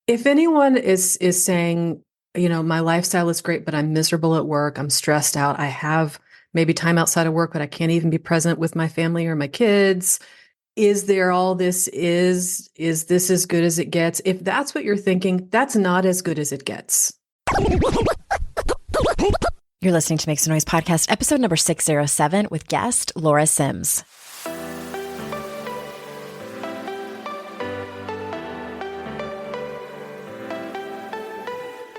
If anyone is saying, my lifestyle is great, but I'm miserable at work, I'm stressed out, I have maybe time outside of work, but I can't even be present with my family or my kids. Is there all this is this as good as it gets? If that's what you're thinking, that's not as good as it gets. You're listening to Make Some Noise podcast, episode number 607 with guest Laura Sims.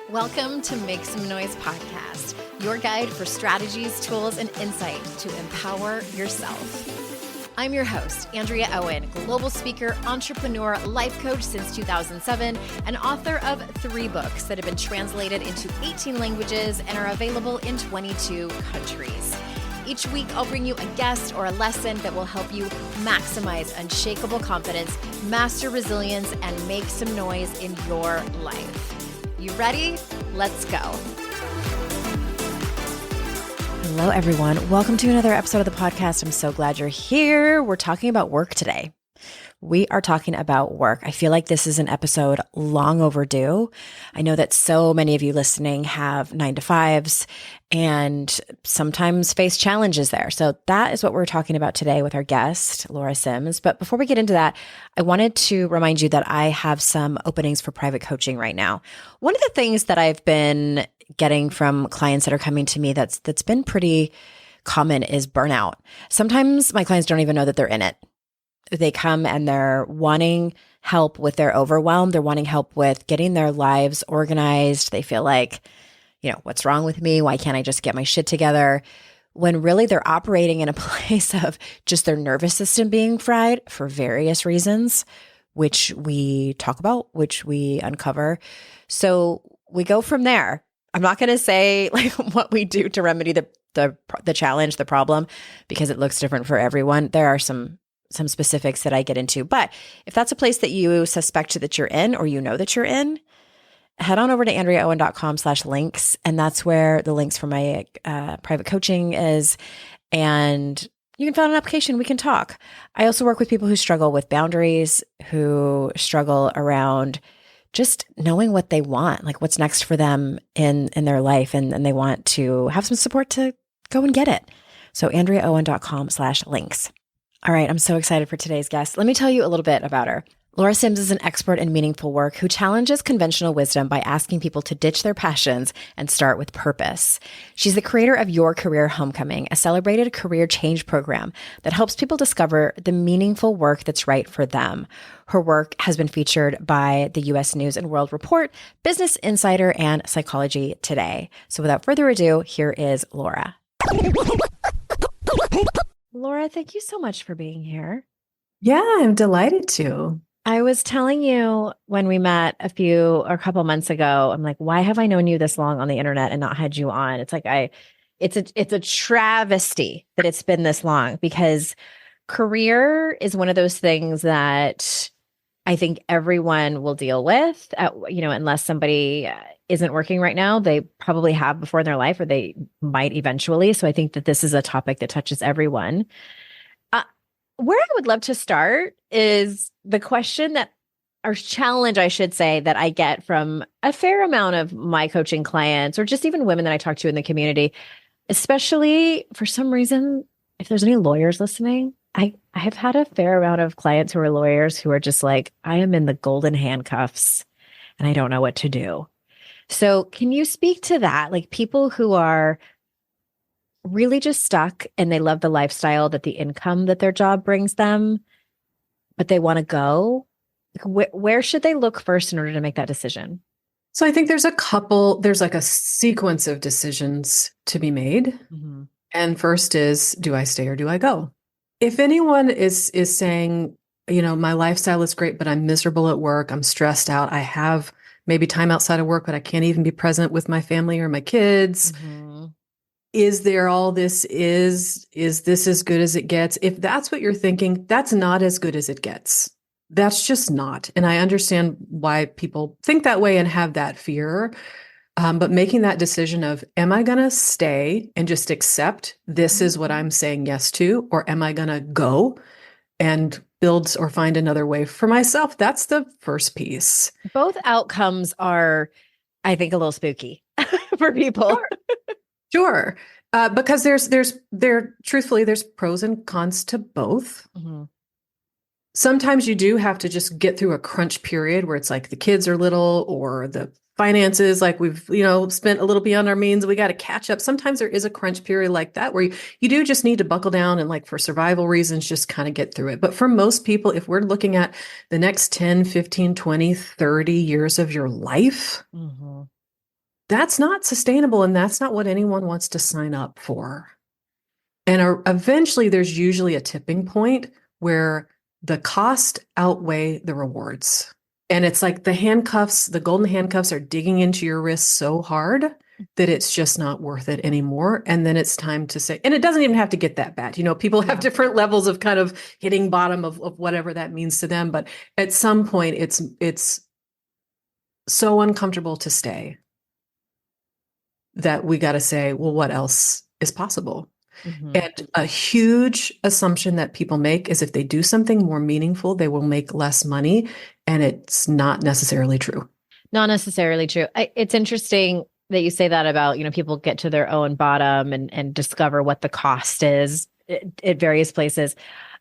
Welcome to Make Some Noise podcast, your guide for strategies, tools, and insight to empower yourself. I'm your host, Andrea Owen, global speaker, entrepreneur, life coach since 2007, and author of 3 books that have been translated into 18 languages and are available in 22 countries. Each week, I'll bring you a guest or a lesson that will help you maximize unshakable confidence, master resilience, and make some noise in your life. You ready? Let's go. Hello, everyone. Welcome to another episode of the podcast. I'm so glad you're here. We're talking about work today. We are talking about work. I feel like this is an episode long overdue. I know that so many of you listening have 9-to-5s and sometimes face challenges there. So that is what we're talking about today with our guest, Laura Sims. But before we get into that, I wanted to remind you that I have some openings for private coaching right now. One of the things that I've been getting from clients that are coming to me that's been pretty common is burnout. Sometimes my clients don't even know that they're in it. They come and they're wanting help with their overwhelm. They're wanting help with getting their lives organized. They feel like, what's wrong with me? Why can't I just get my shit together? When really they're operating in a place of just their nervous system being fried for various reasons, which we talk about, which we uncover. So we go from there. I'm not going to say like what we do to remedy the challenge, the problem, because it looks different for everyone. There are some specifics that I get into. But if that's a place that you suspect that you're in or you know that you're in, head on over to andreaowen.com/links. And that's where the links for my private coaching is. And you can fill out an application. We can talk. I also work with people who struggle with boundaries, who struggle around just knowing what they want, like what's next for them in their life. And they want to have some support to go and get it. So andreaowen.com/links. All right, I'm so excited for today's guest. Let me tell you a little bit about her. Laura Sims is an expert in meaningful work who challenges conventional wisdom by asking people to ditch their passions and start with purpose. She's the creator of Your Career Homecoming, a celebrated career change program that helps people discover the meaningful work that's right for them. Her work has been featured by the U.S. News and World Report, Business Insider, and Psychology Today. So without further ado, here is Laura. Laura, thank you so much for being here. Yeah, I'm delighted to. I was telling you when we met a couple months ago, I'm like, why have I known you this long on the internet and not had you on? It's like it's a travesty that it's been this long, because career is one of those things that I think everyone will deal with, unless somebody isn't working right now. They probably have before in their life, or they might eventually. So I think that this is a topic that touches everyone. Where I would love to start is the question or challenge, I should say, that I get from a fair amount of my coaching clients, or just even women that I talk to in the community, especially for some reason, if there's any lawyers listening, I have had a fair amount of clients who are lawyers who are just like, I am in the golden handcuffs and I don't know what to do. So can you speak to that? Like people who are really just stuck and they love the lifestyle, that the income that their job brings them, but they want to go. Where should they look first in order to make that decision? So I think there's like a sequence of decisions to be made. Mm-hmm. And first is, do I stay or do I go? If anyone is saying, my lifestyle is great, but I'm miserable at work, I'm stressed out, I have maybe time outside of work, but I can't even be present with my family or my kids. Mm-hmm. Is there all this is this as good as it gets? If that's what you're thinking, that's not as good as it gets. That's just not. And I understand why people think that way and have that fear. But making that decision of, am I going to stay and just accept this is what I'm saying yes to, or am I going to go and build or find another way for myself. That's the first piece. Both outcomes are, I think, a little spooky for people. Sure. Sure. Because truthfully, there's pros and cons to both. Mm-hmm. Sometimes you do have to just get through a crunch period where it's like the kids are little or the finances, like we've, spent a little beyond our means. We got to catch up. Sometimes there is a crunch period like that where you do just need to buckle down and, like, for survival reasons, just kind of get through it. But for most people, if we're looking at the next 10, 15, 20, 30 years of your life, Mm-hmm. that's not sustainable. And that's not what anyone wants to sign up for. And eventually there's usually a tipping point where the cost outweigh the rewards. And it's like the golden handcuffs are digging into your wrists so hard that it's just not worth it anymore. And then it's time to say, and it doesn't even have to get that bad. People have different levels of kind of hitting bottom of whatever that means to them. But at some point it's so uncomfortable to stay that we got to say, well, what else is possible? Mm-hmm. And a huge assumption that people make is if they do something more meaningful, they will make less money. And it's not necessarily true. Not necessarily true. It's interesting that you say that about, people get to their own bottom and discover what the cost is at various places.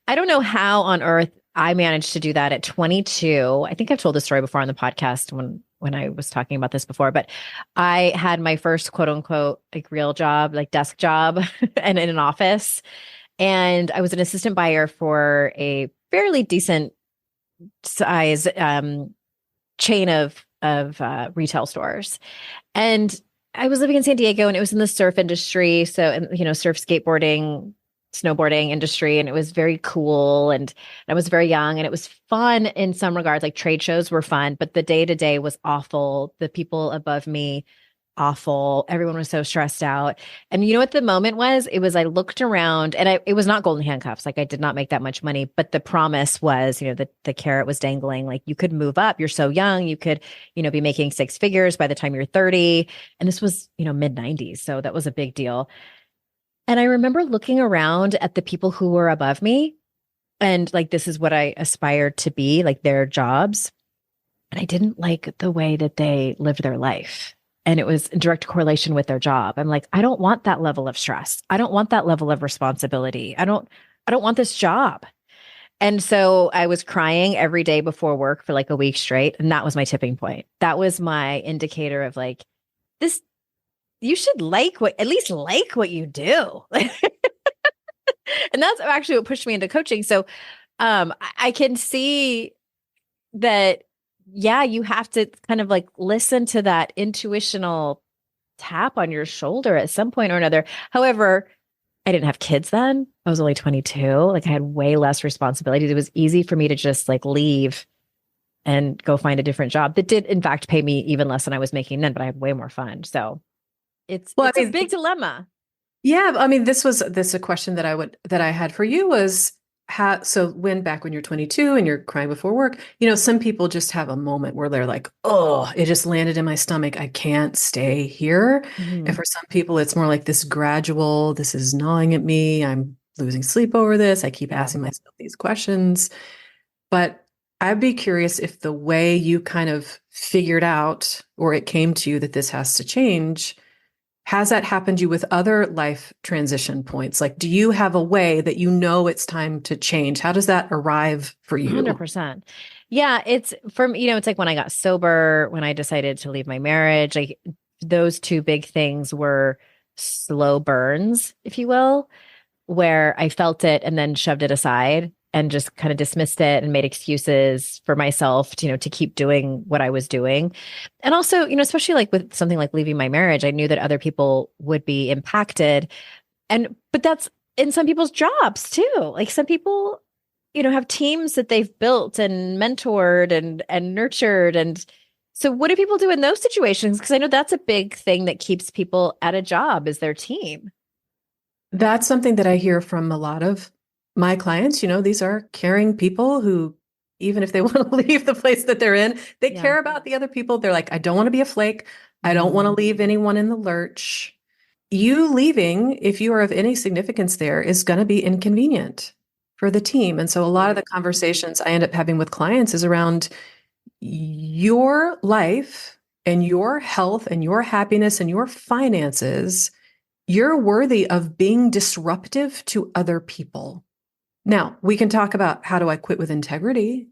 I don't know how on earth I managed to do that at 22. I think I've told this story before on the podcast when I was talking about this before, but I had my first quote unquote, like, real job, like desk job and in an office. And I was an assistant buyer for a fairly decent size chain of retail stores. And I was living in San Diego, and it was in the surf industry. So, and, surf, skateboarding, snowboarding industry. And it was very cool. And I was very young, and it was fun in some regards. Like, trade shows were fun, but the day to day was awful. The people above me, awful. Everyone was so stressed out. And what the moment was? It was, I looked around, and it was not golden handcuffs. Like, I did not make that much money, but the promise was, the carrot was dangling. Like, you could move up. You're so young. You could, be making six figures by the time you're 30. And this was, mid 90s. So that was a big deal. And I remember looking around at the people who were above me, and, like, this is what I aspired to be, like, their jobs. And I didn't like the way that they lived their life. And it was in direct correlation with their job. I'm like, I don't want that level of stress. I don't want that level of responsibility. I don't want this job. And so I was crying every day before work for like a week straight. And that was my tipping point. That was my indicator of, like, this, you should at least like what you do. And that's actually what pushed me into coaching. So I can see that, yeah, you have to kind of, like, listen to that intuitional tap on your shoulder at some point or another. However, I didn't have kids then. I was only 22. Like, I had way less responsibilities. It was easy for me to just, like, leave and go find a different job that did, in fact, pay me even less than I was making then, but I had way more fun. So it's a big dilemma. Yeah. I mean, this a question that I had for you was, back when you're 22 and you're crying before work, some people just have a moment where they're like, oh, it just landed in my stomach. I can't stay here. Mm-hmm. And for some people, it's more like this gradual, this is gnawing at me. I'm losing sleep over this. I keep asking myself these questions. But I'd be curious if the way you kind of figured out, or it came to you that this has to change, has that happened to you with other life transition points? Like, do you have a way that it's time to change? How does that arrive for you? 100%. Yeah, it's it's like when I got sober, when I decided to leave my marriage, like, those two big things were slow burns, if you will, where I felt it and then shoved it aside and just kind of dismissed it and made excuses for myself to, to keep doing what I was doing. And also, especially like with something like leaving my marriage, I knew that other people would be impacted. But that's in some people's jobs too. Like, some people, have teams that they've built and mentored and nurtured. And so what do people do in those situations? Because I know that's a big thing that keeps people at a job, is their team. That's something that I hear from a lot of my clients. These are caring people who, even if they want to leave the place that they're in, they care about the other people. They're like, I don't want to be a flake. I don't want to leave anyone in the lurch. You leaving, if you are of any significance there, is going to be inconvenient for the team. And so a lot of the conversations I end up having with clients is around your life and your health and your happiness and your finances. You're worthy of being disruptive to other people. Now, we can talk about how do I quit with integrity,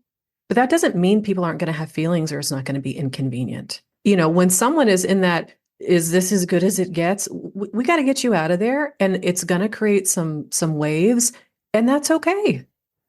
but that doesn't mean people aren't going to have feelings or it's not going to be inconvenient. When someone is in that, is this as good as it gets? We got to get you out of there, and it's going to create some waves, and that's okay.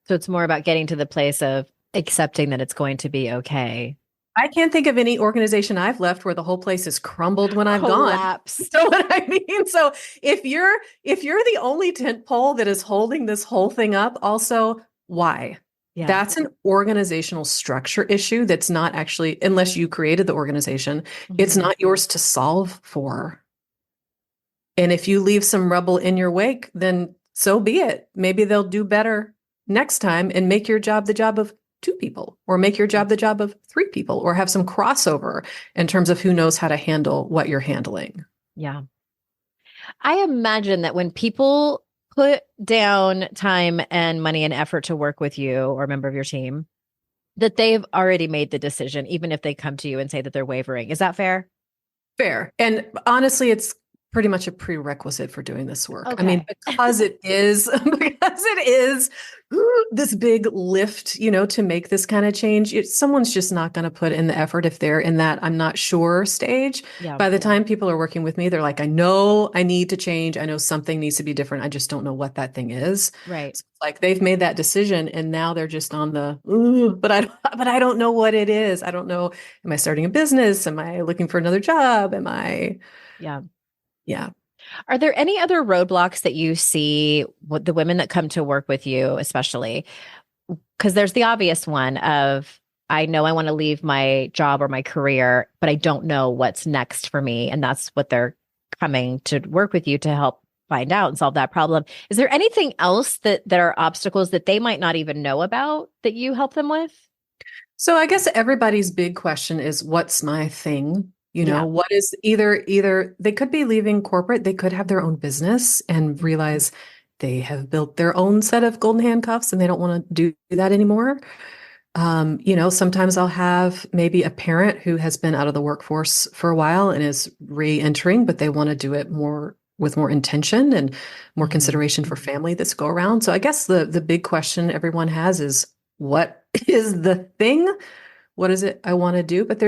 So it's more about getting to the place of accepting that it's going to be okay. I can't think of any organization I've left where the whole place is crumbled when I've gone. So what I mean, so if you're the only tent pole that is holding this whole thing up, also why? Yeah. That's an organizational structure issue that's not actually, unless you created the organization, it's not yours to solve for. And if you leave some rubble in your wake, then so be it. Maybe they'll do better next time and make your job the job of 2 people, or make your job the job of 3 people, or have some crossover in terms of who knows how to handle what you're handling. Yeah. I imagine that when people put down time and money and effort to work with you or a member of your team, that they've already made the decision, even if they come to you and say that they're wavering. Is that fair? Fair. And honestly, it's pretty much a prerequisite for doing this work. Okay. I mean, because it is this big lift, to make this kind of change. Someone's just not going to put in the effort if they're in that I'm not sure stage. Yeah. By the time people are working with me, they're like, I know I need to change. I know something needs to be different. I just don't know what that thing is. Right. So like they've made that decision, and now they're just on the, but I don't know what it is. I don't know. Am I starting a business? Am I looking for another job? Am I? Yeah. Yeah. Are there any other roadblocks that you see with the women that come to work with you, especially? Because there's the obvious one of, I know I want to leave my job or my career, but I don't know what's next for me. And that's what they're coming to work with you to help find out and solve that problem. Is there anything else that are obstacles that they might not even know about that you help them with? So I guess everybody's big question is, what's my thing? What is either they could be leaving corporate, they could have their own business and realize they have built their own set of golden handcuffs and they don't want to do that anymore. Sometimes I'll have maybe a parent who has been out of the workforce for a while and is re-entering, but they want to do it with more intention and more consideration for family that's go around. So I guess the big question everyone has is, what is the thing? What is it I want to do? But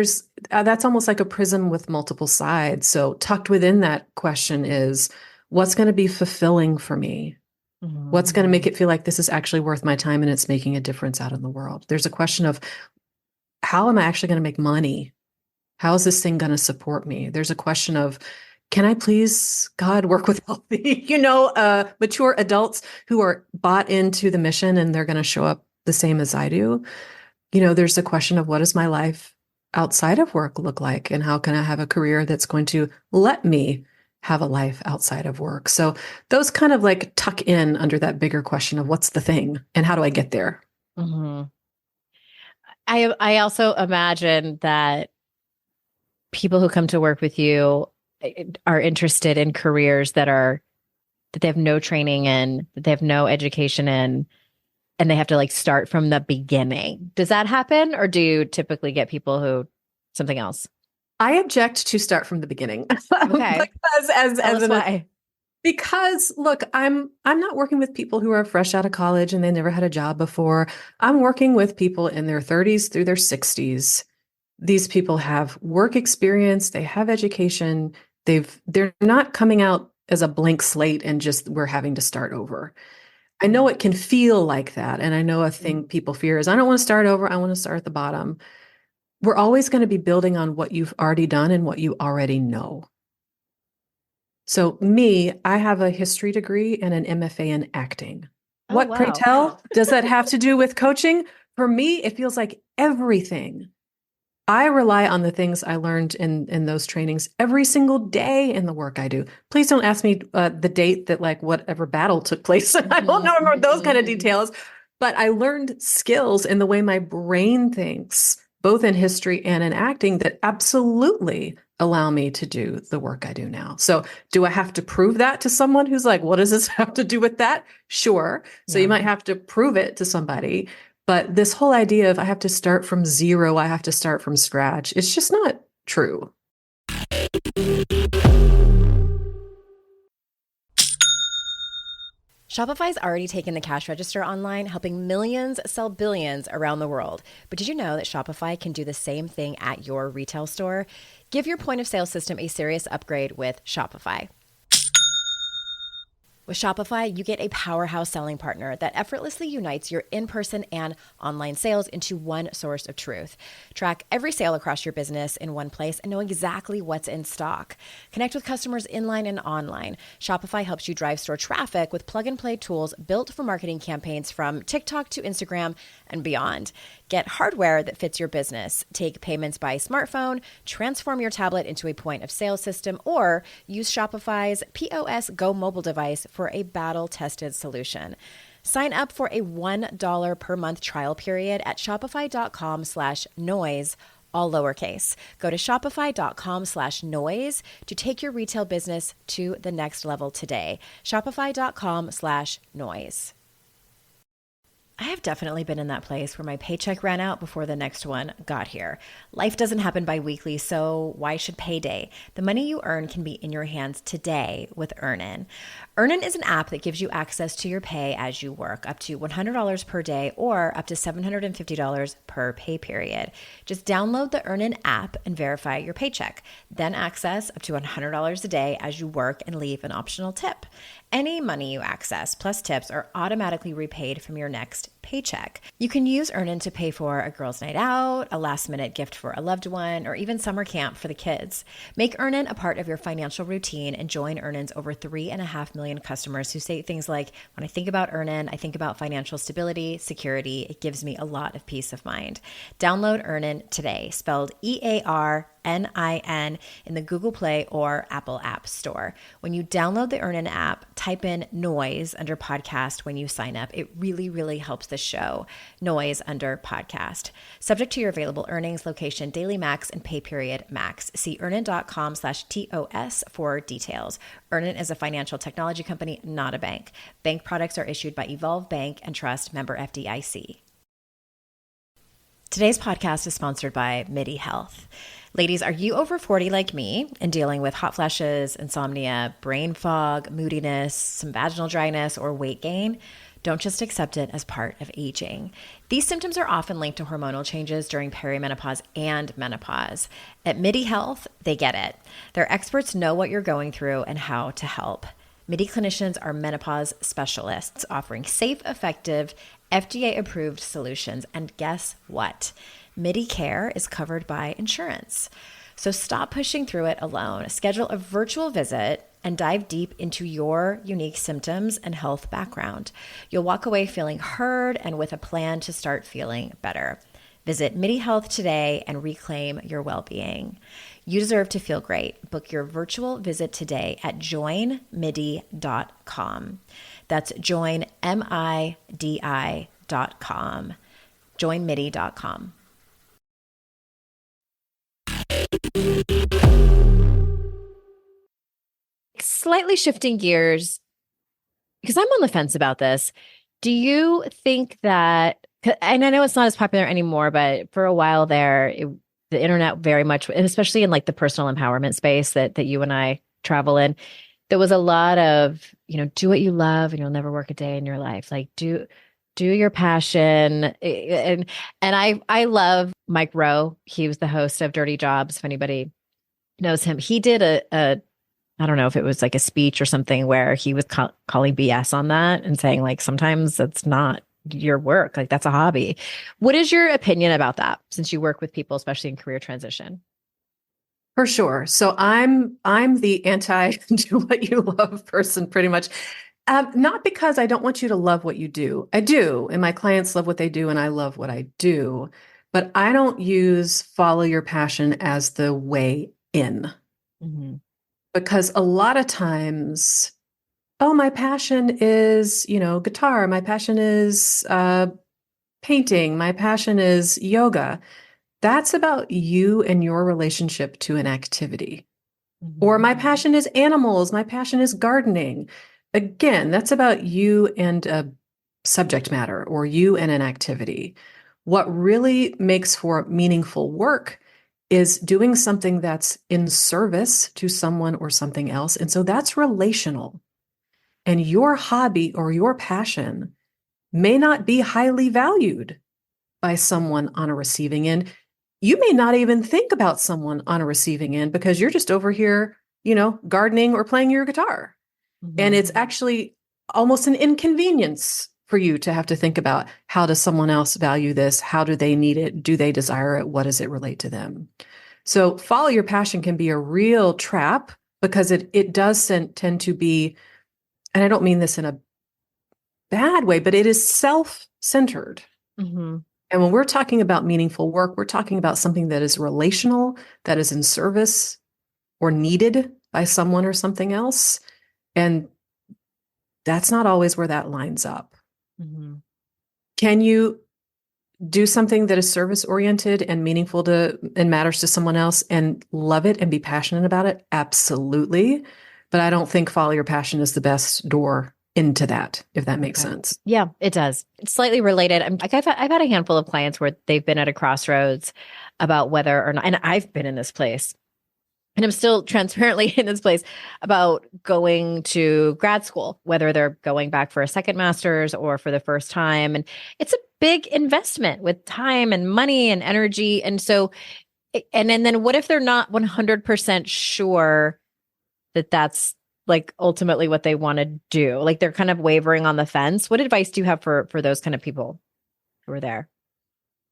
that's almost like a prism with multiple sides. So tucked within that question is, what's going to be fulfilling for me? Mm-hmm. What's going to make it feel like this is actually worth my time and it's making a difference out in the world? There's a question of, how am I actually going to make money? How is this thing going to support me? There's a question of, can I please, God, work with healthy, mature adults who are bought into the mission and they're going to show up the same as I do? There's a question of, what does my life outside of work look like? And how can I have a career that's going to let me have a life outside of work? So those kind of like tuck in under that bigger question of, what's the thing and how do I get there? Mm-hmm. I also imagine that people who come to work with you are interested in careers that they have no training in, that they have no education in, and they have to start from the beginning. Does that happen? Or do you typically get people who something else? I object to start from the beginning. Okay. Because look, I'm not working with people who are fresh out of college and they never had a job before. I'm working with people in their 30s through their 60s. These people have work experience, they have education, they're not coming out as a blank slate and just we're having to start over. I know it can feel like that. And I know a thing people fear is, I don't want to start over. I want to start at the bottom. We're always going to be building on what you've already done and what you already know. So me, I have a history degree and an MFA in acting. Oh, what, wow. pray tell, does that have to do with coaching? For me, it feels like everything. I rely on the things I learned in those trainings every single day in the work I do. Please don't ask me the date that whatever battle took place. I don't know those kind of details, but I learned skills in the way my brain thinks both in history and in acting, that absolutely allow me to do the work I do now. So do I have to prove that to someone who's like, what does this have to do with that? Sure. So you might have to prove it to somebody. But this whole idea of I have to start from zero, I have to start from scratch, it's just not true. Shopify's already taken the cash register online, helping millions sell billions around the world. But did you know that Shopify can do the same thing at your retail store? Give your point of sale system a serious upgrade with Shopify. With Shopify, you get a powerhouse selling partner that effortlessly unites your in-person and online sales into one source of truth. Track every sale across your business in one place and know exactly what's in stock. Connect with customers inline and online. Shopify helps you drive store traffic with plug-and-play tools built for marketing campaigns from TikTok to Instagram and beyond. Get hardware that fits your business. Take payments by smartphone, transform your tablet into a point of sale system, or use Shopify's POS Go mobile device for a battle-tested solution. Sign up for a $1 per month trial period at shopify.com/noise, all lowercase. Go to shopify.com/noise to take your retail business to the next level today. Shopify.com/noise. I have definitely been in that place where my paycheck ran out before the next one got here. Life doesn't happen bi-weekly, so why should payday? The money you earn can be in your hands today with Earnin. Earnin is an app that gives you access to your pay as you work, up to $100 per day or up to $750 per pay period. Just download the Earnin app and verify your paycheck. Then access up to $100 a day as you work and leave an optional tip. Any money you access plus tips are automatically repaid from your next paycheck. You can use Earnin to pay for a girls' night out, a last-minute gift for a loved one, or even summer camp for the kids. Make Earnin a part of your financial routine and join Earnin's over 3.5 million customers who say things like, when I think about Earnin, I think about financial stability, security. It gives me a lot of peace of mind. Download Earnin today, spelled EARNIN, in the Google Play or Apple App Store. When you download the Earnin app, type in noise under podcast when you sign up. It really, really helps the show. Noise under podcast. Subject to your available earnings, location, daily max, and pay period max. See earnin.com/TOS for details. Earnin is a financial technology company, not a bank. Bank products are issued by Evolve Bank and Trust, member FDIC. Today's podcast is sponsored by MIDI Health. Ladies, are you over 40 like me and dealing with hot flashes, insomnia, brain fog, moodiness, some vaginal dryness, or weight gain? Don't just accept it as part of aging. These symptoms are often linked to hormonal changes during perimenopause and menopause. At MIDI Health, they get it. Their experts know what you're going through and how to help. MIDI clinicians are menopause specialists offering safe, effective, FDA-approved solutions. And guess what? MIDI care is covered by insurance. So stop pushing through it alone. Schedule a virtual visit and dive deep into your unique symptoms and health background. You'll walk away feeling heard and with a plan to start feeling better. Visit MIDI Health today and reclaim your well-being. You deserve to feel great. Book your virtual visit today at joinmidi.com. That's joinmidi.com. joinmidi.com. Slightly shifting gears, because I'm on the fence about this. Do you think that, and I know it's not as popular anymore, but for a while there, the internet very much, and especially in like the personal empowerment space that you and I travel in, there was a lot of, do what you love and you'll never work a day in your life. Like do your passion. And I love Mike Rowe. He was the host of Dirty Jobs. If anybody knows him, he did a I don't know if it was like a speech or something where he was calling BS on that and saying like, sometimes that's not your work. Like that's a hobby. What is your opinion about that since you work with people, especially in career transition? For sure. So I'm the anti do what you love person pretty much. Not because I don't want you to love what you do. I do. And my clients love what they do and I love what I do. But I don't use follow your passion as the way in. Mm-hmm. Because a lot of times, my passion is, guitar. My passion is painting. My passion is yoga. That's about you and your relationship to an activity. Or Mm-hmm. my passion is animals, my passion is gardening. Again, that's about you and a subject matter or you and an activity. What really makes for meaningful work is doing something that's in service to someone or something else. And so that's relational. And your hobby or your passion may not be highly valued by someone on a receiving end. You may not even think about someone on a receiving end because you're just over here, gardening or playing your guitar. And Mm-hmm. it's actually almost an inconvenience for you to have to think about, how does someone else value this? How do they need it? Do they desire it? What does it relate to them? So follow your passion can be a real trap because it does tend to be, and I don't mean this in a bad way, but it is self-centered. Mm-hmm. And when we're talking about meaningful work, we're talking about something that is relational, that is in service or needed by someone or something else. And that's not always where that lines up. Mm-hmm. Can you do something that is service oriented and meaningful to and matters to someone else and love it and be passionate about it? Absolutely. But I don't think follow your passion is the best door into that, if that makes sense. Yeah, it does. It's slightly related. I've had a handful of clients where they've been at a crossroads about whether or not, and I've been in this place, and I'm still transparently in this place about going to grad school, whether they're going back for a second master's or for the first time. And it's a big investment with time and money and energy. And so, and then what if they're not 100% sure that that's like ultimately what they want to do? Like they're kind of wavering on the fence. What advice do you have for those kind of people who are there?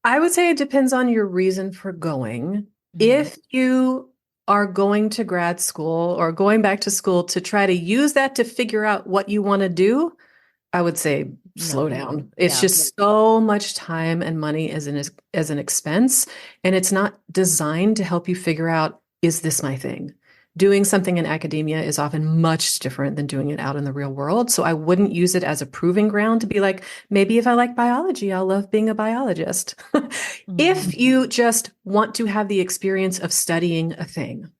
I would say it depends on your reason for going. Mhm. If you are going to grad school or going back to school to try to use that to figure out what you want to do, I would say slow No. down. It's Yeah. just so much time and money as an expense, and it's not designed to help you figure out, is this my thing? Doing something in academia is often much different than doing it out in the real world. So I wouldn't use it as a proving ground to be like, maybe if I like biology, I'll love being a biologist. Mhm. If you just want to have the experience of studying a thing,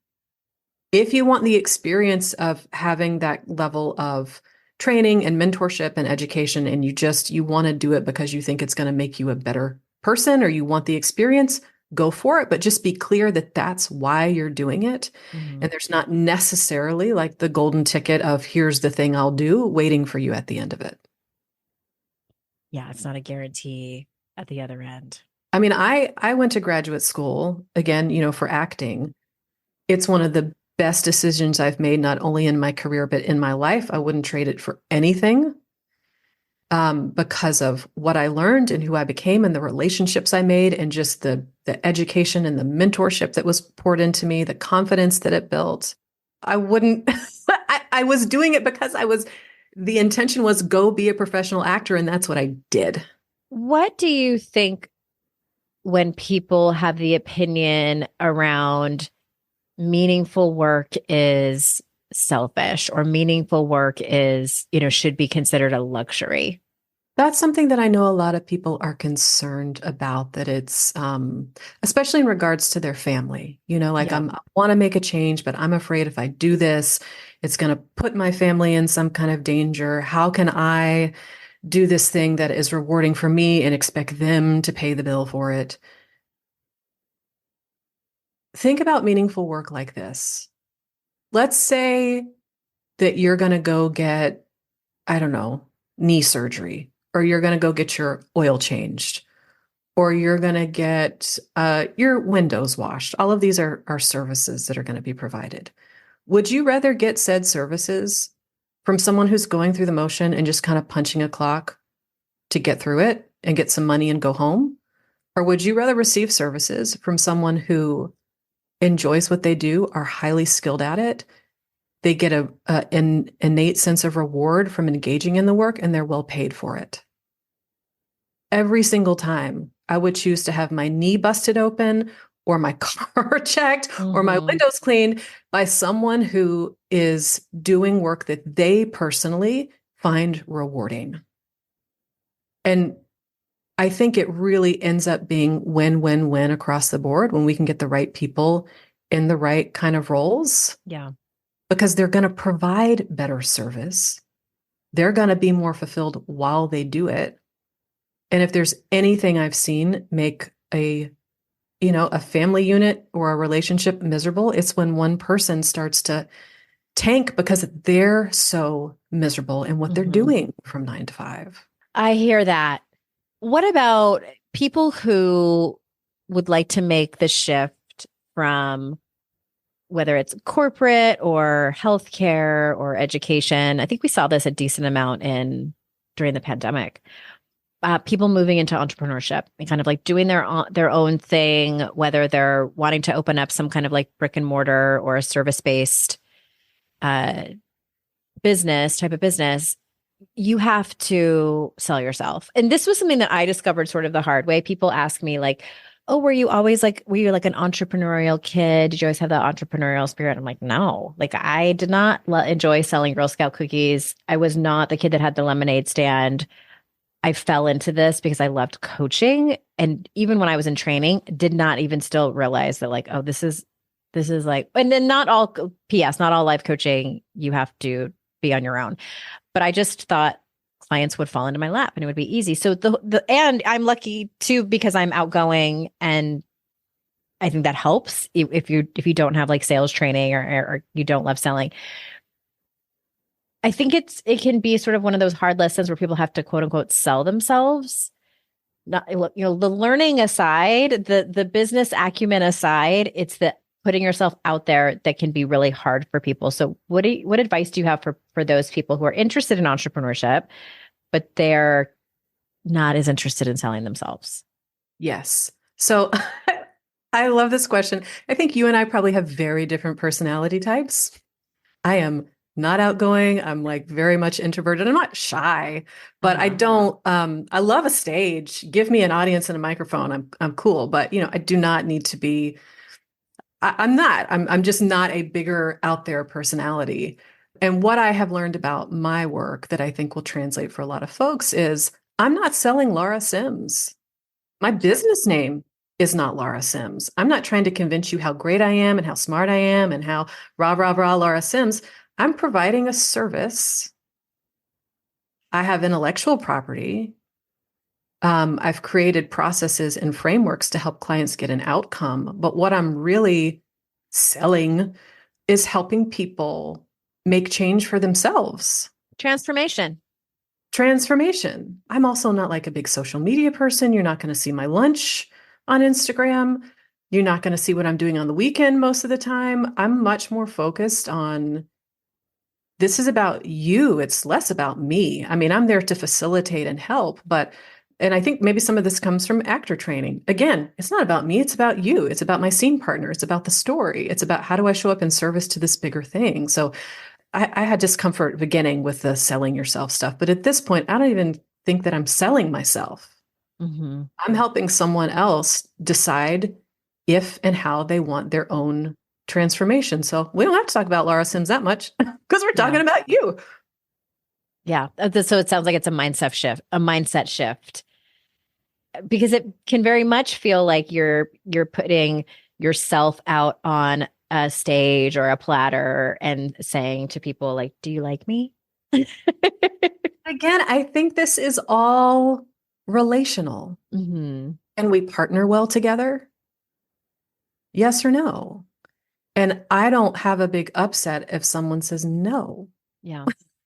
if you want the experience of having that level of training and mentorship and education, and you want to do it because you think it's going to make you a better person or you want the experience, go for it. But just be clear that that's why you're doing it. Mhm. And there's not necessarily like the golden ticket of here's the thing I'll do waiting for you at the end of it. Yeah, it's not a guarantee at the other end. I mean, I went to graduate school again, for acting. It's one of the best decisions I've made, not only in my career, but in my life. I wouldn't trade it for anything, because of what I learned and who I became and the relationships I made and just the education and the mentorship that was poured into me, the confidence that it built. I wouldn't, I was doing it because the intention was go be a professional actor. And that's what I did. What do you think when people have the opinion around meaningful work is selfish or meaningful work is, should be considered a luxury? That's something that I know a lot of people are concerned about, that it's, especially in regards to their family, like Yeah. I want to make a change, but I'm afraid if I do this, it's going to put my family in some kind of danger. How can I do this thing that is rewarding for me and expect them to pay the bill for it? Think about meaningful work like this. Let's say that you're going to go get, I don't know, knee surgery, or you're going to go get your oil changed, or you're going to get your windows washed. All of these are services that are going to be provided. Would you rather get said services from someone who's going through the motion and just kind of punching a clock to get through it and get some money and go home? Or would you rather receive services from someone who enjoys what they do, are highly skilled at it? They get an innate sense of reward from engaging in the work, and they're well paid for it. Every single time, I would choose to have my knee busted open or my car checked or my Mhm. windows cleaned by someone who is doing work that they personally find rewarding. And I think it really ends up being win-win-win across the board when we can get the right people in the right kind of roles, Yeah. because they're going to provide better service. They're going to be more fulfilled while they do it. And if there's anything I've seen make a family unit or a relationship miserable, it's when one person starts to tank because they're so miserable in what they're doing from 9 to 5. I hear that. What about people who would like to make the shift from whether it's corporate or healthcare or education? I think we saw this a decent amount during the pandemic. People moving into entrepreneurship and kind of like doing their own thing, whether they're wanting to open up some kind of like brick and mortar or a service based uh, type of business. You have to sell yourself. And this was something that I discovered sort of the hard way. People ask me like, "Oh, were you like an entrepreneurial kid? Did you always have that entrepreneurial spirit?" I'm like, "No. Like I did not enjoy selling Girl Scout cookies. I was not the kid that had the lemonade stand. I fell into this because I loved coaching. And even when I was in training, did not even still realize that like, oh, this is like, and then not all life coaching, you have to be on your own. But I just thought clients would fall into my lap and it would be easy. So and I'm lucky too, because I'm outgoing, and I think that helps if you don't have like sales training or you don't love selling. I think it can be sort of one of those hard lessons where people have to quote unquote sell themselves. Not, the learning aside, the business acumen aside, it's the putting yourself out there that can be really hard for people. So what advice do you have for those people who are interested in entrepreneurship, but they're not as interested in selling themselves? Yes. So I love this question. I think you and I probably have very different personality types. I am not outgoing. I'm like very much introverted. I'm not shy, but I don't, I love a stage. Give me an audience and a microphone. I'm cool, but I do not need to be, I'm just not a bigger out there personality. And what I have learned about my work that I think will translate for a lot of folks is I'm not selling Laura Sims. My business name is not Laura Sims. I'm not trying to convince you how great I am and how smart I am and how rah, rah, rah, Laura Sims. I'm providing a service. I have intellectual property. I've created processes and frameworks to help clients get an outcome. But what I'm really selling is helping people make change for themselves. Transformation. I'm also not like a big social media person. You're not going to see my lunch on Instagram. You're not going to see what I'm doing on the weekend most of the time. I'm much more focused on this is about you. It's less about me. I mean, I'm there to facilitate and help, and I think maybe some of this comes from actor training. Again, it's not about me. It's about you. It's about my scene partner. It's about the story. It's about how do I show up in service to this bigger thing? So I had discomfort beginning with the selling yourself stuff. But at this point, I don't even think that I'm selling myself. Mm-hmm. I'm helping someone else decide if and how they want their own transformation. So we don't have to talk about Laura Sims that much because we're talking about you. Yeah. So it sounds like it's a mindset shift, because it can very much feel like you're putting yourself out on a stage or a platter and saying to people like, "Do you like me?" Again, I think this is all relational. Mm-hmm. And we partner well together? Yes or no? And I don't have a big upset if someone says no. Yeah.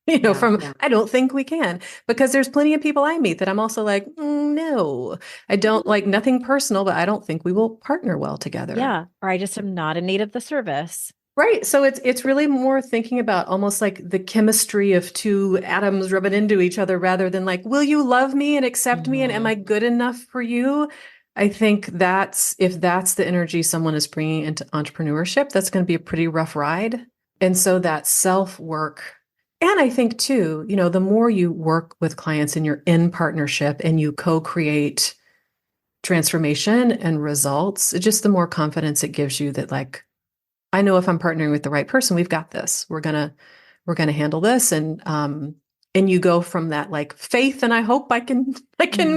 I don't think we can, because there's plenty of people I meet that I'm also like, no, I don't like nothing personal, but I don't think we will partner well together. Yeah. Or I just am not in need of the service. Right. So it's really more thinking about almost like the chemistry of two atoms rubbing into each other rather than like, will you love me and accept me? And am I good enough for you? I think if that's the energy someone is bringing into entrepreneurship, that's going to be a pretty rough ride. And so that self-work. And I think too, the more you work with clients and you're in partnership and you co-create transformation and results, just the more confidence it gives you that like, I know if I'm partnering with the right person, we've got this. We're gonna handle this. And And you go from that like faith and I hope I can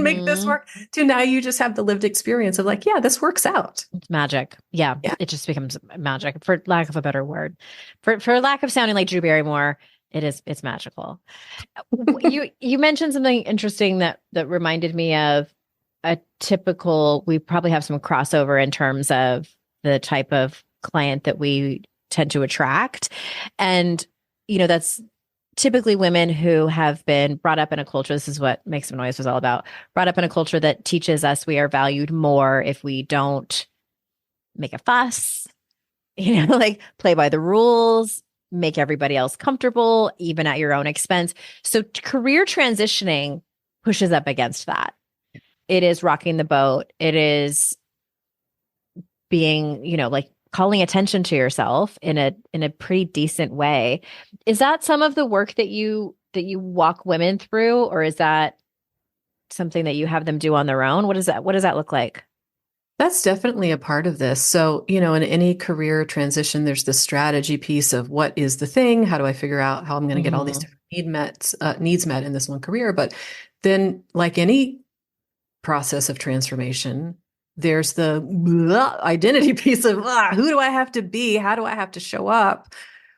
make this work to now you just have the lived experience of like, yeah, this works out. It's magic. Yeah, Yeah. it just becomes magic, for lack of a better word. For lack of sounding like Drew Barrymore, it's magical. You mentioned something interesting that reminded me of a typical, we probably have some crossover in terms of the type of client that we tend to attract. And, that's typically women who have been brought up in a culture. This is what Make Some Noise was all about. Brought up in a culture that teaches us we are valued more if we don't make a fuss, like play by the rules, make everybody else comfortable, even at your own expense. So career transitioning pushes up against that. It is rocking the boat. It is being, like calling attention to yourself in a pretty decent way. Is that some of the work that you walk women through, or is that something that you have them do on their own? What does that look like? That's definitely a part of this. So, in any career transition, there's the strategy piece of what is the thing? How do I figure out how I'm going to get all these different needs met in this one career? But then, like any process of transformation, there's the identity piece of who do I have to be? How do I have to show up?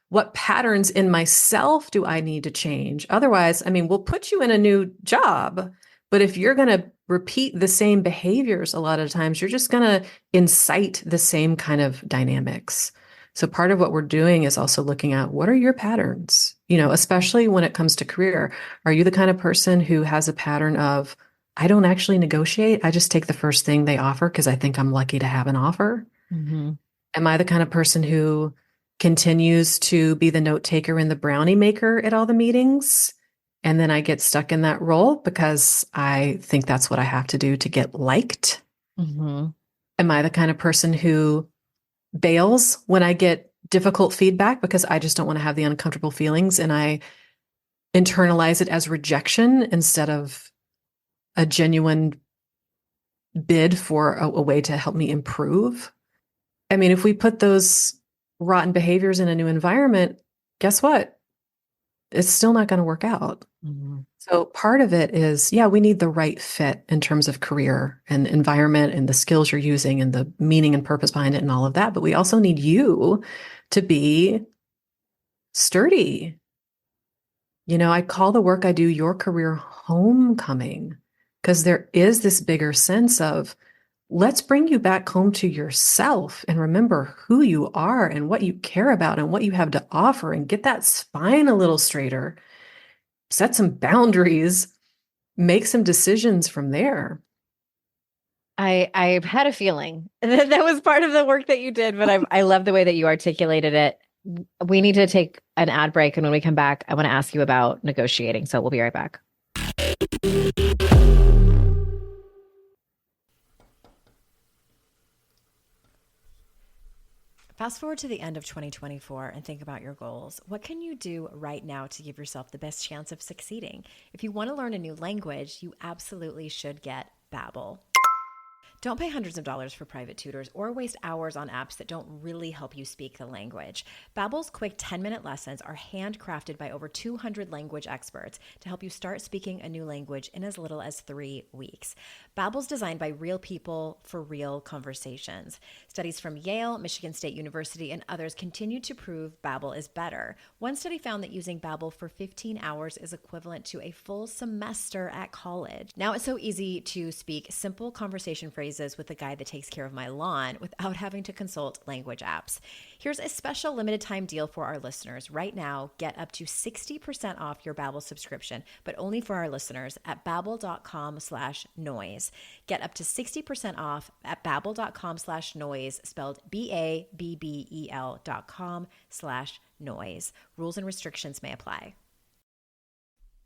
What patterns in myself do I need to change? Otherwise, we'll put you in a new job, but if you're going to repeat the same behaviors, a lot of times you're just going to incite the same kind of dynamics. So part of what we're doing is also looking at what are your patterns, especially when it comes to career. Are you the kind of person who has a pattern of, I don't actually negotiate. I just take the first thing they offer because I think I'm lucky to have an offer? Mm-hmm. Am I the kind of person who continues to be the note taker and the brownie maker at all the meetings? And then I get stuck in that role because I think that's what I have to do to get liked. Mm-hmm. Am I the kind of person who bails when I get difficult feedback because I just don't want to have the uncomfortable feelings and I internalize it as rejection instead of a genuine bid for a way to help me improve? If we put those rotten behaviors in a new environment, guess what? It's still not going to work out. Mm-hmm. So part of it is, we need the right fit in terms of career and environment and the skills you're using and the meaning and purpose behind it and all of that. But we also need you to be sturdy. I call the work I do your career homecoming because there is this bigger sense of, let's bring you back home to yourself and remember who you are and what you care about and what you have to offer and get that spine a little straighter, set some boundaries, make some decisions from there. I've had a feeling that was part of the work that you did, but I love the way that you articulated it. We need to take an ad break. And when we come back, I want to ask you about negotiating. So we'll be right back. Fast forward to the end of 2024 and think about your goals. What can you do right now to give yourself the best chance of succeeding? If you want to learn a new language, you absolutely should get Babbel. Don't pay hundreds of dollars for private tutors or waste hours on apps that don't really help you speak the language. Babbel's quick 10-minute lessons are handcrafted by over 200 language experts to help you start speaking a new language in as little as 3 weeks. Babbel's designed by real people for real conversations. Studies from Yale, Michigan State University, and others continue to prove Babbel is better. One study found that using Babbel for 15 hours is equivalent to a full semester at college. Now it's so easy to speak simple conversation phrases with the guy that takes care of my lawn without having to consult language apps. Here's a special limited time deal for our listeners. Right now, get up to 60% off your Babbel subscription, but only for our listeners at babbel.com/noise. Get up to 60% off at babbel.com/noise, spelled BABBEL.com/noise. Rules and restrictions may apply.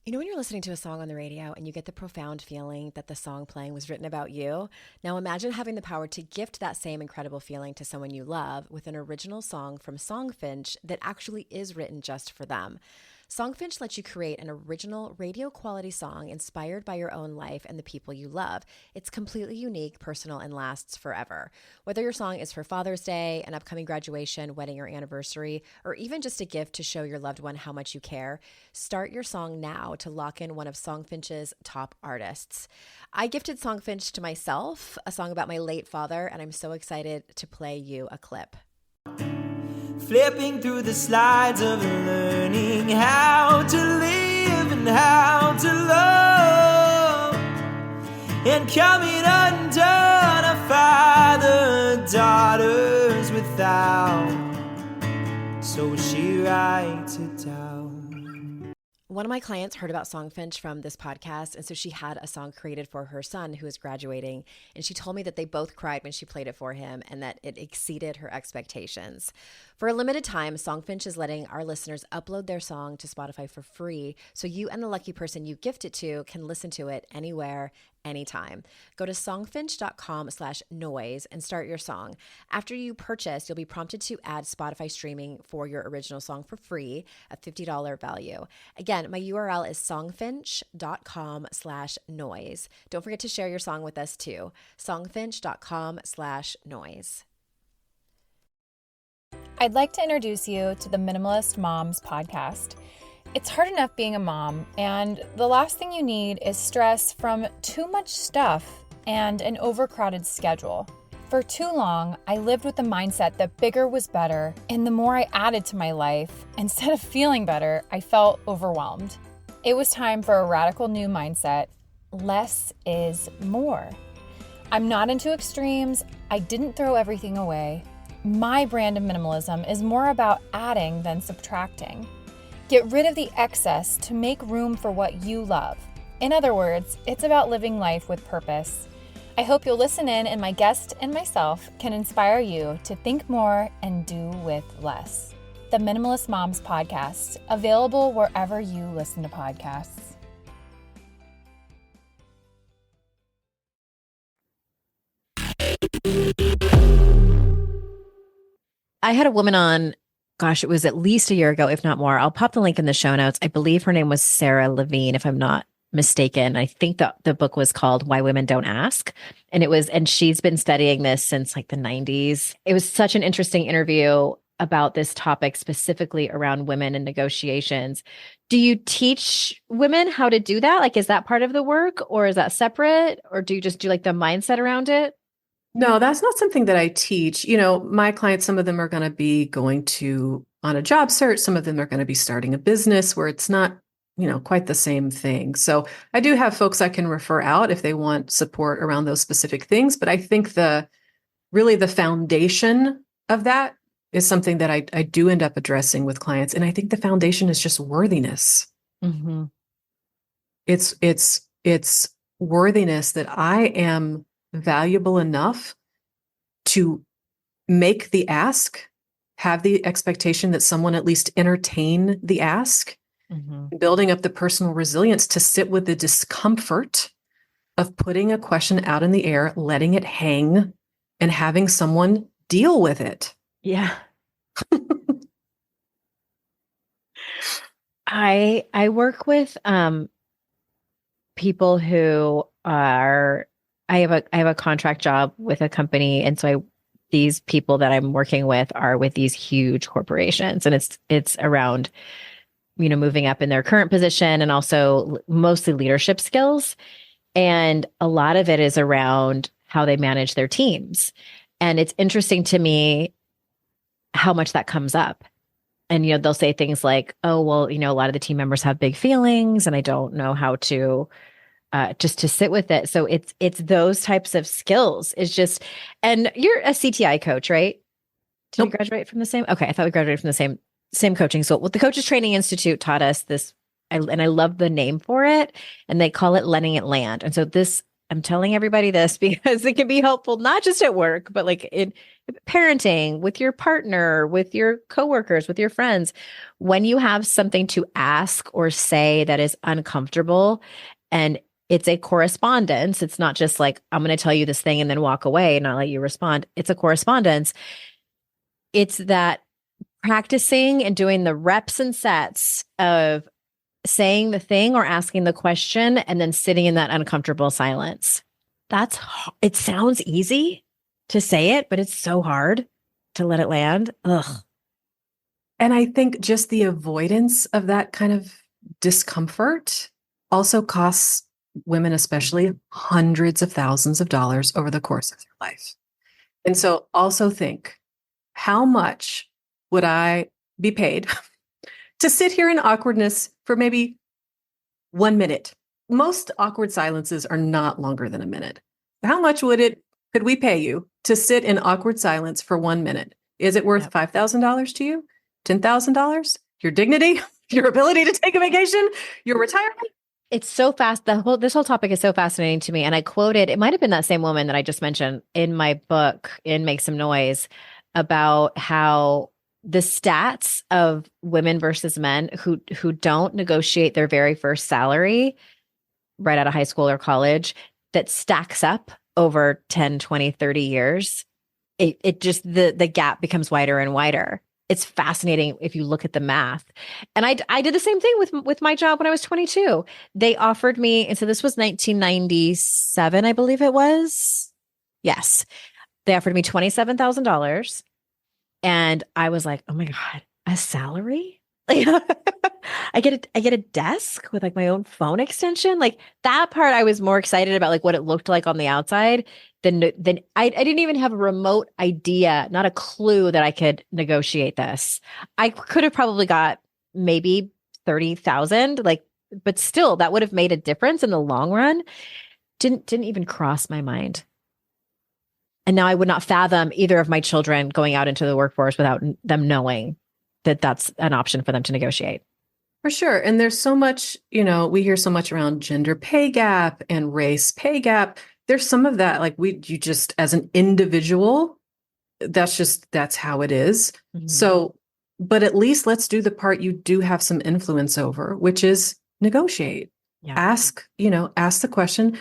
When you're listening to a song on the radio and you get the profound feeling that the song playing was written about you? Now imagine having the power to gift that same incredible feeling to someone you love with an original song from Songfinch that actually is written just for them. Songfinch lets you create an original radio quality song inspired by your own life and the people you love. It's completely unique, personal, and lasts forever. Whether your song is for Father's Day, an upcoming graduation, wedding, or anniversary, or even just a gift to show your loved one how much you care, start your song now to lock in one of Songfinch's top artists. I gifted Songfinch to myself, a song about my late father, and I'm so excited to play you a clip. Flipping through the slides of learning how to live and how to love, and coming undone, a father daughters without, so she writes it down. One of my clients heard about Songfinch from this podcast, and so she had a song created for her son who was graduating, and she told me that they both cried when she played it for him and that it exceeded her expectations. For a limited time, Songfinch is letting our listeners upload their song to Spotify for free, so you and the lucky person you gift it to can listen to it anywhere, anytime. Go to songfinch.com/noise and start your song. After you purchase, you'll be prompted to add Spotify streaming for your original song for free, a $50 value. Again, my URL is songfinch.com/noise. Don't forget to share your song with us too. songfinch.com/noise. I'd like to introduce you to the Minimalist Moms podcast. It's hard enough being a mom, and the last thing you need is stress from too much stuff and an overcrowded schedule. For too long, I lived with the mindset that bigger was better, and the more I added to my life, instead of feeling better, I felt overwhelmed. It was time for a radical new mindset. Less is more. I'm not into extremes. I didn't throw everything away. My brand of minimalism is more about adding than subtracting. Get rid of the excess to make room for what you love. In other words, it's about living life with purpose. I hope you'll listen in, and my guest and myself can inspire you to think more and do with less. The Minimalist Moms podcast, available wherever you listen to podcasts. I had a woman on, gosh, it was at least a year ago, if not more. I'll pop the link in the show notes. I believe her name was Sarah Levine, if I'm not mistaken. I think the book was called Why Women Don't Ask. And she's been studying this since like the 90s. It was such an interesting interview about this topic, specifically around women and negotiations. Do you teach women how to do that? Like, is that part of the work, or is that separate? Or do you just do like the mindset around it? No, that's not something that I teach. My clients, some of them are going to be going on a job search. Some of them are going to be starting a business where it's not, quite the same thing. So I do have folks I can refer out if they want support around those specific things. But I think the foundation of that is something that I do end up addressing with clients. And I think the foundation is just worthiness. Mm-hmm. It's worthiness, that I am valuable enough to make the ask, have the expectation that someone at least entertain the ask, building up the personal resilience to sit with the discomfort of putting a question out in the air, letting it hang, and having someone deal with it. Yeah. I work with people who are, I have a contract job with a company, and so these people that I'm working with are with these huge corporations, and it's around moving up in their current position, and also mostly leadership skills. And a lot of it is around how they manage their teams. And it's interesting to me how much that comes up. And, they'll say things like, oh, well, a lot of the team members have big feelings and I don't know how to just to sit with it. So it's those types of skills. And you're a CTI coach, right? Did Nope. we graduate from the same? Okay. I thought we graduated from the same coaching. So what the Coaches Training Institute taught us this, and I love the name for it, and they call it letting it land. And so I'm telling everybody this because it can be helpful, not just at work, but like in parenting, with your partner, with your coworkers, with your friends. When you have something to ask or say that is uncomfortable, and it's a correspondence, it's not just like, I'm going to tell you this thing and then walk away and not let you respond. It's a correspondence. It's that practicing and doing the reps and sets of saying the thing or asking the question and then sitting in that uncomfortable silence. It sounds easy to say it, but it's so hard to let it land. Ugh. And I think just the avoidance of that kind of discomfort also costs women, especially, hundreds of thousands of dollars over the course of their life. And so also think, how much would I be paid to sit here in awkwardness for maybe 1 minute? Most awkward silences are not longer than a minute. How much could we pay you to sit in awkward silence for 1 minute? Is it worth $5,000 to you? $10,000? Your dignity? Your ability to take a vacation? Your retirement? It's so fast. This whole topic is so fascinating to me. And I quoted, it might've been that same woman that I just mentioned in my book in Make Some Noise, about how the stats of women versus men who don't negotiate their very first salary right out of high school or college, that stacks up over 10, 20, 30 years. It just, the gap becomes wider and wider. It's fascinating if you look at the math. And I did the same thing with my job when I was 22. They offered me, and so this was 1997, I believe it was. Yes. They offered me $27,000. And I was like, oh my God, a salary? Like, I get a desk with like my own phone extension. Like that part I was more excited about, like what it looked like on the outside than I didn't even have a remote idea, not a clue that I could negotiate this. I could have probably got maybe 30,000, like, but still that would have made a difference in the long run. Didn't even cross my mind. And now I would not fathom either of my children going out into the workforce without them knowing that that's an option for them to negotiate. For sure. And there's so much, we hear so much around gender pay gap and race pay gap. There's some of that, like you just, as an individual, that's how it is. Mm-hmm. So, but at least let's do the part you do have some influence over, which is negotiate. Yeah. Ask the question.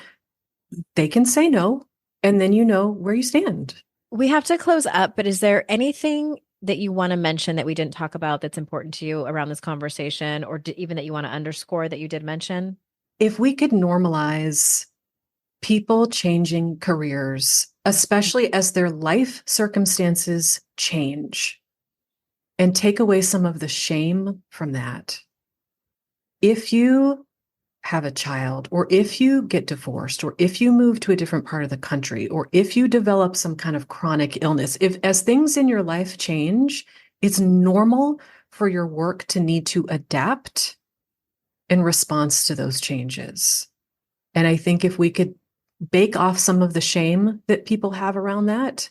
They can say no. And then you know where you stand. We have to close up, but is there anything that you want to mention that we didn't talk about that's important to you around this conversation, or even that you want to underscore that you did mention? If we could normalize people changing careers, especially as their life circumstances change, and take away some of the shame from that. If you have a child, or if you get divorced, or if you move to a different part of the country, or if you develop some kind of chronic illness, as things in your life change, it's normal for your work to need to adapt in response to those changes. And I think if we could bake off some of the shame that people have around that,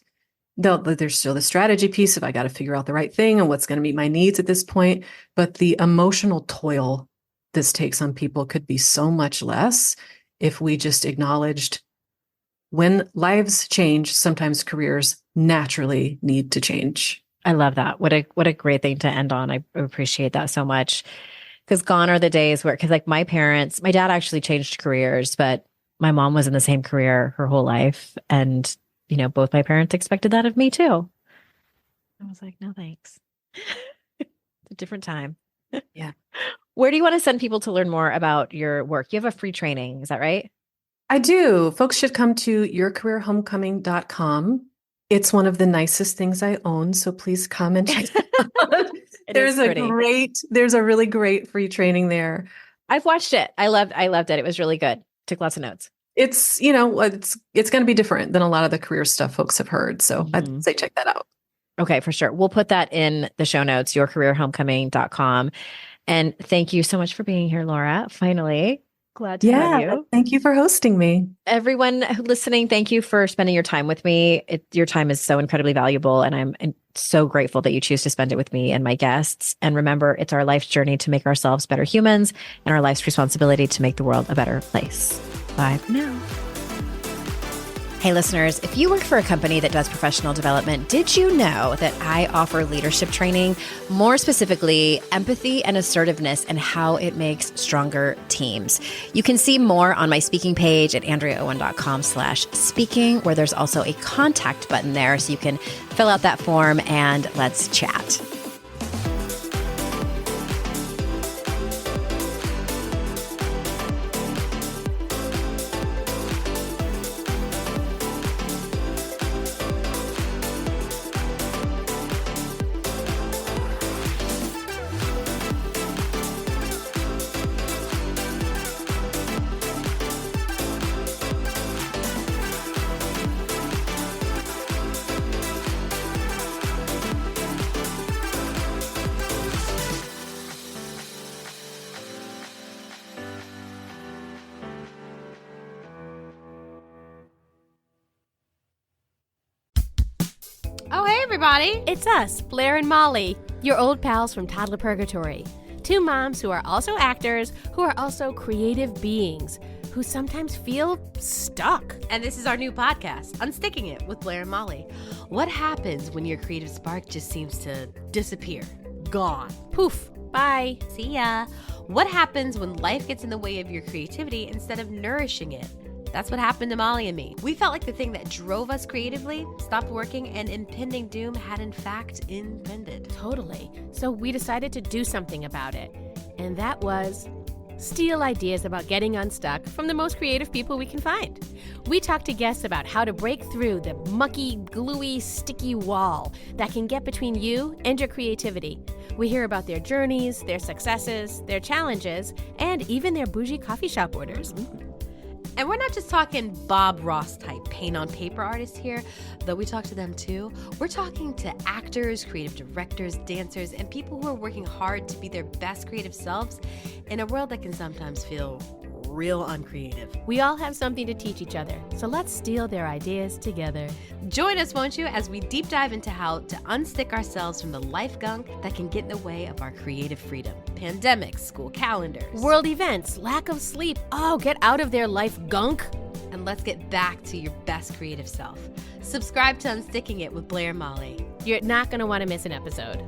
there's still the strategy piece of I got to figure out the right thing and what's going to meet my needs at this point, but the emotional toil this takes on people could be so much less if we just acknowledged when lives change, sometimes careers naturally need to change. I love that. What a great thing to end on. I appreciate that so much, because gone are the days where, because like my dad actually changed careers, but my mom was in the same career her whole life. And, both my parents expected that of me too. I was like, no, thanks. It's a different time. Yeah. Where do you want to send people to learn more about your work? You have a free training. Is that right? I do. Folks should come to yourcareerhomecoming.com. It's one of the nicest things I own. So please come and check it out. There's a really great free training there. I've watched it. I loved it. It was really good. Took lots of notes. It's, it's going to be different than a lot of the career stuff folks have heard. So I'd say check that out. Okay, for sure. We'll put that in the show notes, yourcareerhomecoming.com. And thank you so much for being here, Laura. Finally, glad to have you. Thank you for hosting me. Everyone listening, thank you for spending your time with me. Your time is so incredibly valuable, and I'm so grateful that you choose to spend it with me and my guests. And remember, it's our life's journey to make ourselves better humans, and our life's responsibility to make the world a better place. Bye for now. Hey listeners, if you work for a company that does professional development, did you know that I offer leadership training, more specifically empathy and assertiveness, and how it makes stronger teams? You can see more on my speaking page at AndreaOwen.com/speaking, where there's also a contact button there so you can fill out that form and let's chat. Oh, hey, everybody. It's us, Blair and Molly, your old pals from Toddler Purgatory. Two moms who are also actors, who are also creative beings, who sometimes feel stuck. And this is our new podcast, Unsticking It with Blair and Molly. What happens when your creative spark just seems to disappear? Gone. Poof. Bye. See ya. What happens when life gets in the way of your creativity instead of nourishing it? That's what happened to Molly and me. We felt like the thing that drove us creatively stopped working, and impending doom had in fact impended. Totally. So we decided to do something about it. And that was steal ideas about getting unstuck from the most creative people we can find. We talked to guests about how to break through the mucky, gluey, sticky wall that can get between you and your creativity. We hear about their journeys, their successes, their challenges, and even their bougie coffee shop orders. And we're not just talking Bob Ross type paint on paper artists here, though we talk to them too. We're talking to actors, creative directors, dancers, and people who are working hard to be their best creative selves in a world that can sometimes feel real uncreative. We all have something to teach each other, so let's steal their ideas together. Join us, won't you, as we deep dive into how to unstick ourselves from the life gunk that can get in the way of our creative freedom. Pandemics, school calendars, world events, lack of sleep. Oh, get out of their life gunk. And let's get back to your best creative self. Subscribe to Unsticking It with Blair and Molly. You're not going to want to miss an episode.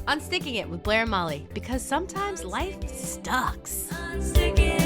Unsticking It with Blair and Molly, because sometimes life sucks. Unsticking